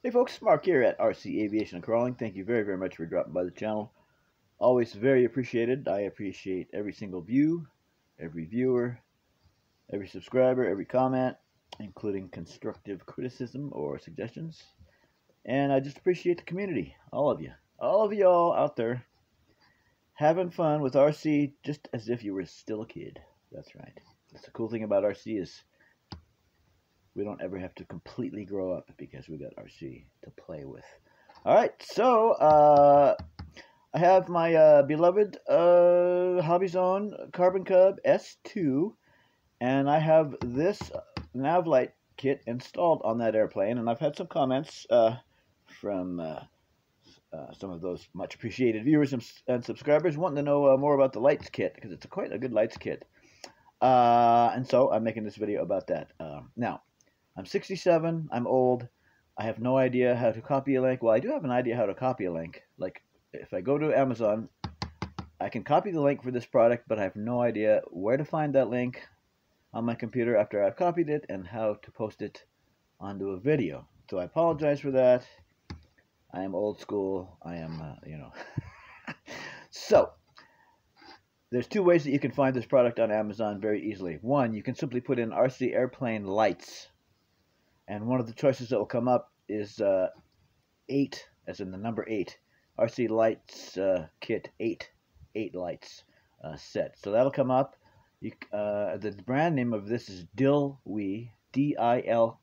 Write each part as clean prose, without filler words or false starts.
Hey folks, Mark here at RC Aviation and Crawling. Thank you very much for dropping by the channel. Always very appreciated. I appreciate every single view, every viewer, every subscriber, every comment, including constructive criticism or suggestions. And I just appreciate the community, all of you. All of y'all out there having fun with RC just as if you were still a kid. That's right. That's the cool thing about RC is we don't ever have to completely grow up because we got RC to play with. All right, so I have my beloved Hobby Zone Carbon Cub S2, and I have this nav light kit installed on that airplane, and I've had some comments from some of those much appreciated viewers and subscribers wanting to know more about the lights kit, because it's quite a good lights kit. And so I'm making this video about that. Now, I'm 67, I'm old, I have no idea how to copy a link. Well, I do have an idea how to copy a link. Like, if I go to Amazon, I can copy the link for this product, but I have no idea where to find that link on my computer after I've copied it and how to post it onto a video. So I apologize for that. I am old school. I am, So, there's two ways that you can find this product on Amazon very easily. One, you can simply put in RC Airplane Lights, and one of the choices that will come up is 8, as in the number 8. RC Lights Kit 8 lights set. So that'll come up. The brand name of this is Dilwe, D-I-L-W-E.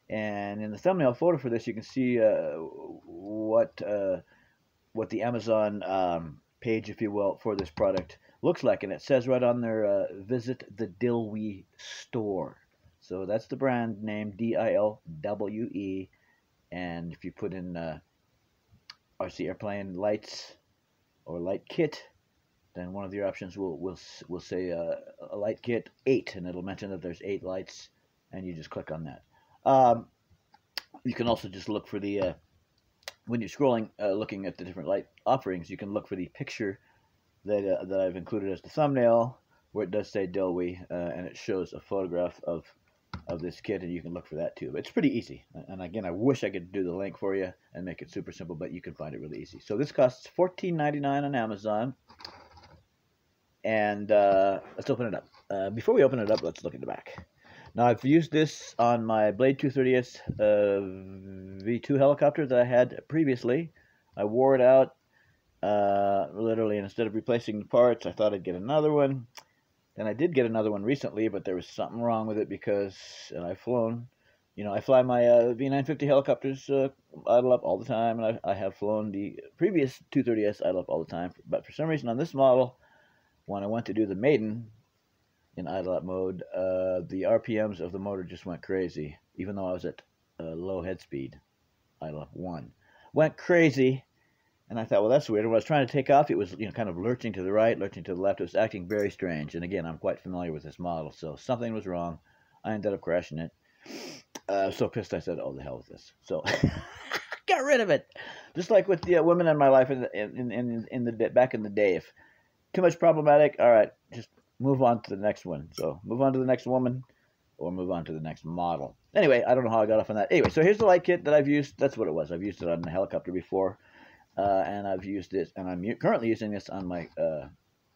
And in the thumbnail photo for this, you can see what the Amazon page, if you will, for this product looks like. And it says right on there, visit the Dilwe store. So that's the brand name, D-I-L-W-E. And if you put in RC Airplane Lights or Light Kit, then one of your options will say a Light Kit 8, and it'll mention that there's 8 lights, and you just click on that. You can also just look for the, when you're scrolling, looking at the different light offerings, you can look for the picture that I've included as the thumbnail, where it does say Dilwe, and it shows a photograph of this kit, and you can look for that too. But it's pretty easy. And again, I wish I could do the link for you and make it super simple, but you can find it really easy. So this costs $14.99 on Amazon. And let's open it up. Before we open it up, let's look at the back. Now, I've used this on my Blade 230S V2 helicopter that I had previously. I wore it out, literally, and instead of replacing the parts, I thought I'd get another one. And I did get another one recently, but there was something wrong with it because I've flown. I fly my V950 helicopters idle up all the time, and I have flown the previous 230S idle up all the time. But for some reason on this model, when I went to do the maiden in idle up mode, the RPMs of the motor just went crazy, even though I was at low head speed, idle up 1. Went crazy. And I thought, well, that's weird. And when I was trying to take off, it was kind of lurching to the right, lurching to the left. It was acting very strange. And again, I'm quite familiar with this model, so something was wrong. I ended up crashing it. I was so pissed, I said, oh, the hell with this. So got rid of it. Just like with the women in my life in the back in the day. If too much problematic, all right, just move on to the next one. So move on to the next woman or move on to the next model. Anyway, I don't know how I got off on that. Anyway, so here's the light kit that I've used. That's what it was. I've used it on the helicopter before. And I've used this, and I'm currently using this on my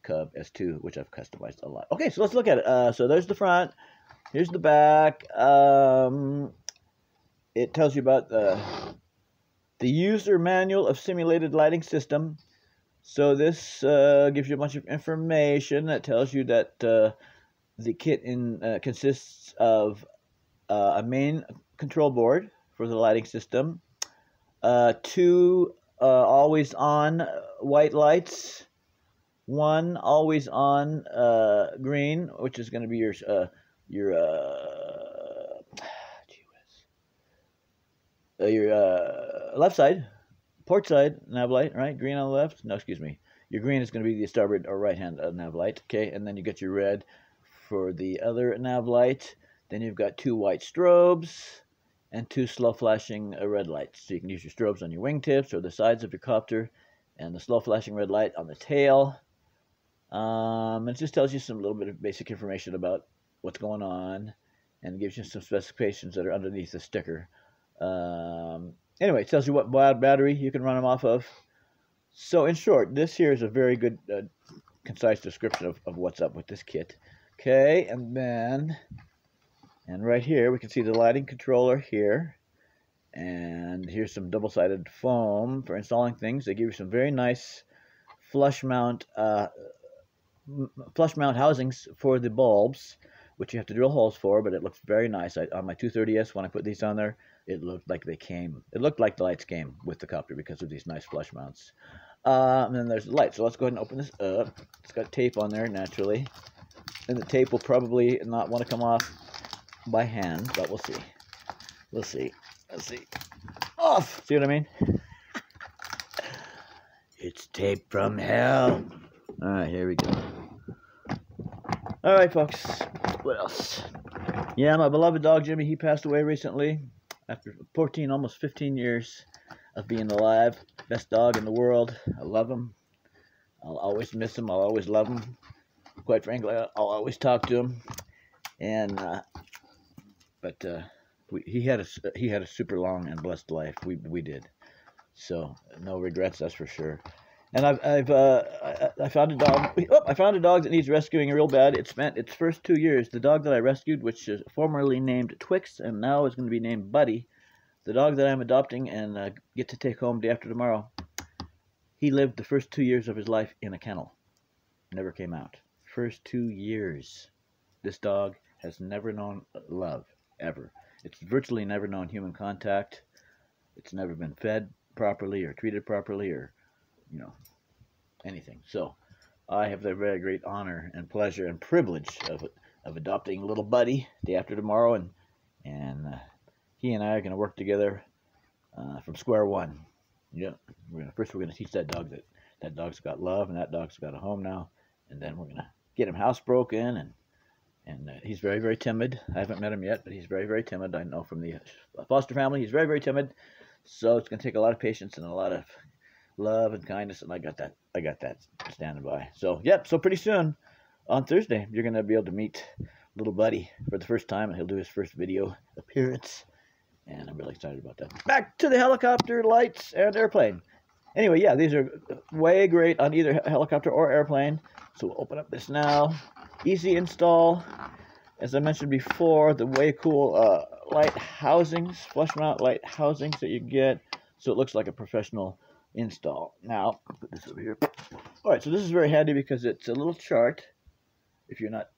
Cub S2, which I've customized a lot. Okay, so let's look at it. So there's the front. Here's the back. It tells you about the user manual of simulated lighting system. So this gives you a bunch of information that tells you that the kit consists of a main control board for the lighting system, 2 always on white lights, 1 always on green, which is going to be your left side, port side nav light, right? Green on the left. No, excuse me. Your green is going to be the starboard or right hand nav light. Okay, and then you get your red for the other nav light. Then you've got 2 white strobes and 2 slow flashing red lights. So you can use your strobes on your wingtips or the sides of your copter, and the slow flashing red light on the tail. It just tells you some little bit of basic information about what's going on, and gives you some specifications that are underneath the sticker. Anyway, it tells you what battery you can run them off of. So in short, this here is a very good, concise description of what's up with this kit. Okay, and then, and right here, we can see the lighting controller here. And here's some double-sided foam for installing things. They give you some very nice flush mount housings for the bulbs, which you have to drill holes for, but it looks very nice. On my 230S, when I put these on there, it looked like it looked like the lights came with the copter because of these nice flush mounts. And then there's the light. So let's go ahead and open this up. It's got tape on there, naturally. And the tape will probably not want to come off by hand, but we'll see. We'll see. Let's see. Off! See what I mean? It's tape from hell. Alright, here we go. Alright, folks. What else? Yeah, my beloved dog Jimmy, he passed away recently after 14, almost 15 years of being alive. Best dog in the world. I love him. I'll always miss him. I'll always love him. Quite frankly, I'll always talk to him. And, he had a super long and blessed life. We did, so no regrets, that's for sure. And I found a dog. I found a dog that needs rescuing real bad. It spent its first 2 years. The dog that I rescued, which is formerly named Twix and now is going to be named Buddy, the dog that I'm adopting and get to take home day after tomorrow. He lived the first 2 years of his life in a kennel. Never came out. First 2 years. This dog has never known love ever. It's virtually never known human contact. It's never been fed properly or treated properly or, anything. So I have the very great honor and pleasure and privilege of adopting little Buddy day after tomorrow, and he and I are going to work together from square one. Yeah, first we're going to teach that dog that dog's got love and that dog's got a home now, and then we're going to get him housebroken and he's very, very timid. I haven't met him yet, but he's very, very timid. I know from the foster family, he's very, very timid. So it's going to take a lot of patience and a lot of love and kindness, and I got that standing by. So, yep, so pretty soon, on Thursday, you're going to be able to meet little Buddy for the first time, and he'll do his first video appearance, and I'm really excited about that. Back to the helicopter, lights, and airplane. Anyway, yeah, these are way great on either helicopter or airplane. So we'll open up this now. Easy install. As I mentioned before, the way cool light housings, flush mount light housings that you get. So it looks like a professional install. Now, I'll put this over here. Alright, so this is very handy because it's a little chart. If you're not,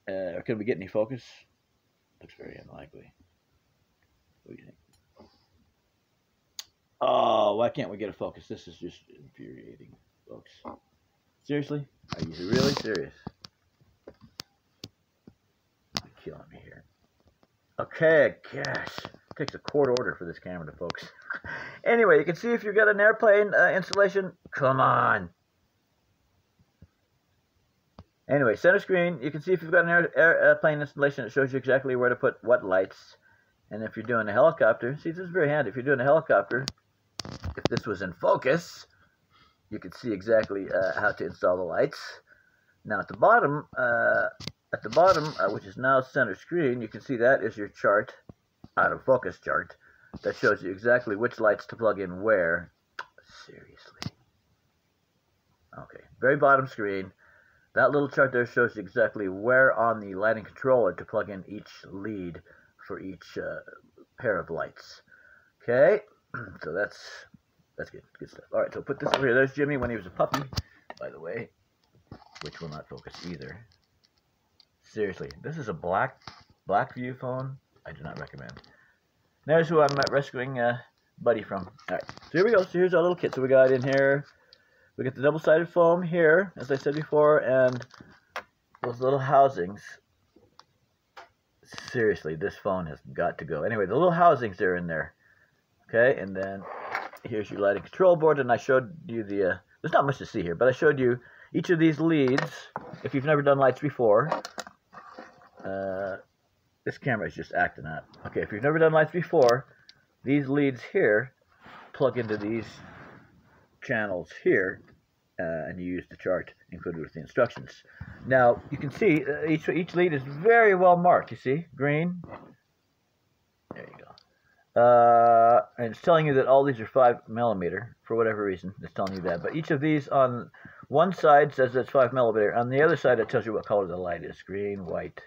can we get any focus? Looks very unlikely. What do you think? Oh, why can't we get a focus? This is just infuriating, folks. Seriously? Are you really serious? You're killing me here. Okay, gosh. It takes a court order for this camera to focus. Anyway, you can see if you've got an airplane installation. Come on. Anyway, center screen. You can see if you've got an airplane installation. It shows you exactly where to put what lights. And if you're doing a helicopter, see, this is very handy. If you're doing a helicopter, if this was in focus, you could see exactly how to install the lights. Now at the bottom, which is now center screen, you can see that is your chart, out of focus chart, that shows you exactly which lights to plug in where. Seriously. Okay, very bottom screen. That little chart there shows you exactly where on the lighting controller to plug in each lead for each pair of lights. Okay, so that's good stuff. All right, so put this over here. There's Jimmy when he was a puppy, by the way, which will not focus either. Seriously, this is a black view phone. I do not recommend. There's who I'm rescuing Buddy from. All right, so here we go. So here's our little kit. So we got in here, we got the double-sided foam here, as I said before, and those little housings. Seriously, this phone has got to go. Anyway, the little housings are in there. Okay, and then here's your lighting control board, and I showed you the, there's not much to see here, but I showed you each of these leads. If you've never done lights before, this camera is just acting up. Okay, if you've never done lights before, these leads here plug into these channels here, and you use the chart included with the instructions. Now, you can see each lead is very well marked, you see? Green. There you go. And it's telling you that all these are 5mm for whatever reason. It's telling you that. But each of these on one side says it's 5mm. On the other side, it tells you what color the light is. Green, white.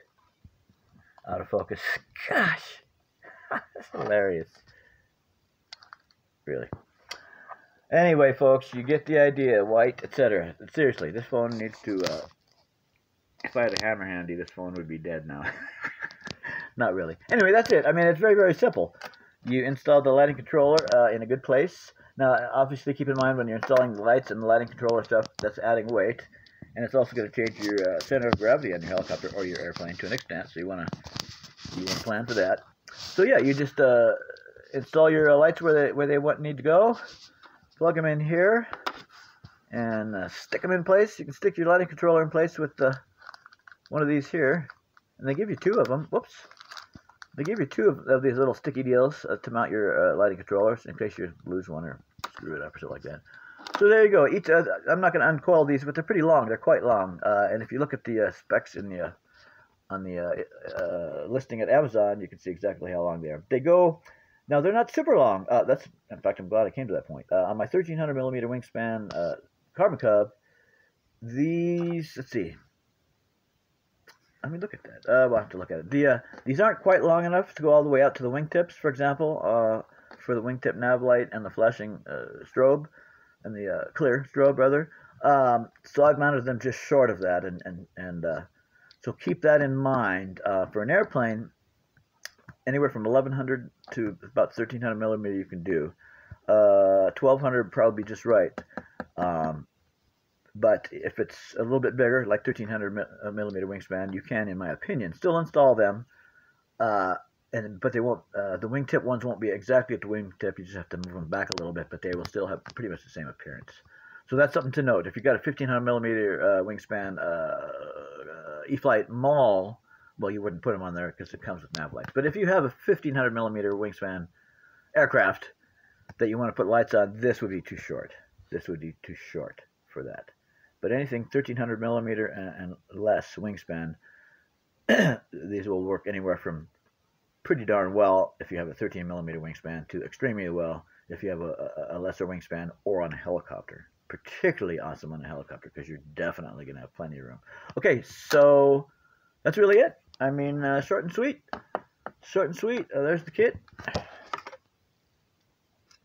Out of focus. Gosh. That's hilarious. Really. Anyway, folks, you get the idea. White, etc. Seriously, this phone needs to... if I had a hammer handy, this phone would be dead now. Not really. Anyway, that's it. I mean, it's very, very simple. You install the lighting controller in a good place. Now, obviously, keep in mind when you're installing the lights and the lighting controller stuff, that's adding weight. And it's also going to change your center of gravity on your helicopter or your airplane to an extent. So you want to plan for that. So yeah, you just install your lights where they need to go. Plug them in here and stick them in place. You can stick your lighting controller in place with one of these here. And they give you two of them. Whoops. They give you two of these little sticky deals to mount your lighting controllers in case you lose one or screw it up or something like that. So there you go. Each I'm not going to uncoil these, but they're pretty long. They're quite long. And if you look at the specs in the on the listing at Amazon, you can see exactly how long they are. They go. Now they're not super long. In fact, I'm glad I came to that point. On my 1300mm wingspan Carbon Cub, these, let's see. I mean, look at that. We'll have to look at it. These aren't quite long enough to go all the way out to the wingtips, for example, for the wingtip nav light and the flashing strobe, and the clear strobe, rather. So I've mounted them just short of that, and so keep that in mind. For an airplane, anywhere from 1100 to about 1300mm you can do. 1200 would probably be just right. But if it's a little bit bigger, like 1300mm wingspan, you can, in my opinion, still install them. But they won't. The wingtip ones won't be exactly at the wingtip. You just have to move them back a little bit, but they will still have pretty much the same appearance. So that's something to note. If you've got a 1500mm wingspan E-flite Mall, well, you wouldn't put them on there because it comes with nav lights. But if you have a 1500mm wingspan aircraft that you want to put lights on, this would be too short. This would be too short for that. But anything 1300mm and less wingspan, these will work anywhere from pretty darn well if you have a 13mm wingspan to extremely well if you have a lesser wingspan or on a helicopter. Particularly awesome on a helicopter because you're definitely going to have plenty of room. Okay, so that's really it. I mean, short and sweet. Short and sweet. There's the kit.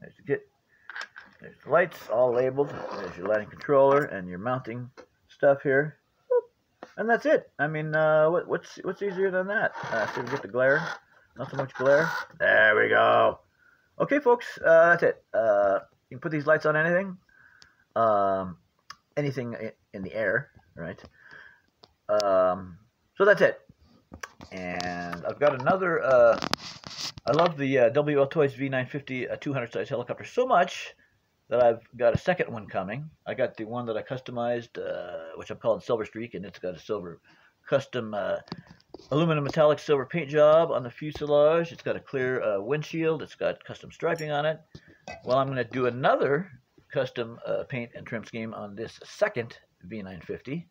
There's the kit. There's the lights all labeled. There's your lighting controller and your mounting stuff here. And that's it. I mean, what's easier than that? So we get the glare. Not so much glare. There we go. Okay, folks, that's it. You can put these lights on anything. Anything in the air, right? So that's it. And I've got another, I love the WL Toys V950 200 size helicopter so much that I've got a second one coming. I got the one that I customized, which I'm calling Silver Streak, and it's got a silver custom aluminum metallic silver paint job on the fuselage. It's got a clear windshield. It's got custom striping on it. Well, I'm going to do another custom paint and trim scheme on this second V950.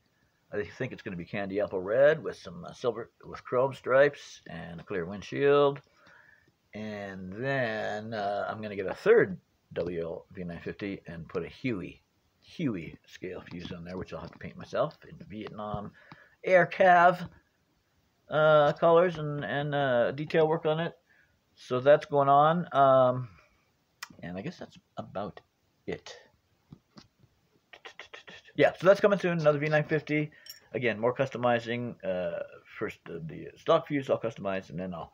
I think it's going to be candy apple red with some silver with chrome stripes and a clear windshield. And then I'm going to get a third WL V950 and put a Huey scale fuse on there, which I'll have to paint myself in Vietnam Air Cav colors and detail work on it. So that's going on. And I guess that's about it. Yeah, so that's coming soon. Another V950. Again, more customizing. First, the stock fuse I'll customize, and then I'll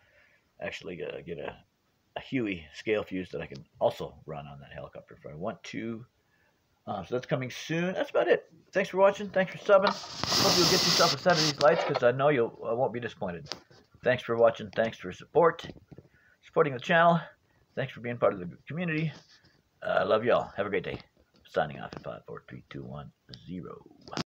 actually get a Huey scale fuse that I can also run on that helicopter if I want to. So that's coming soon. That's about it. Thanks for watching. Thanks for subbing. Hope you'll get yourself a set of these lights because I know I won't be disappointed. Thanks for watching. Thanks for supporting the channel. Thanks for being part of the community. I love y'all. Have a great day. Signing off in 5, 4, 3, 2, 1, 0.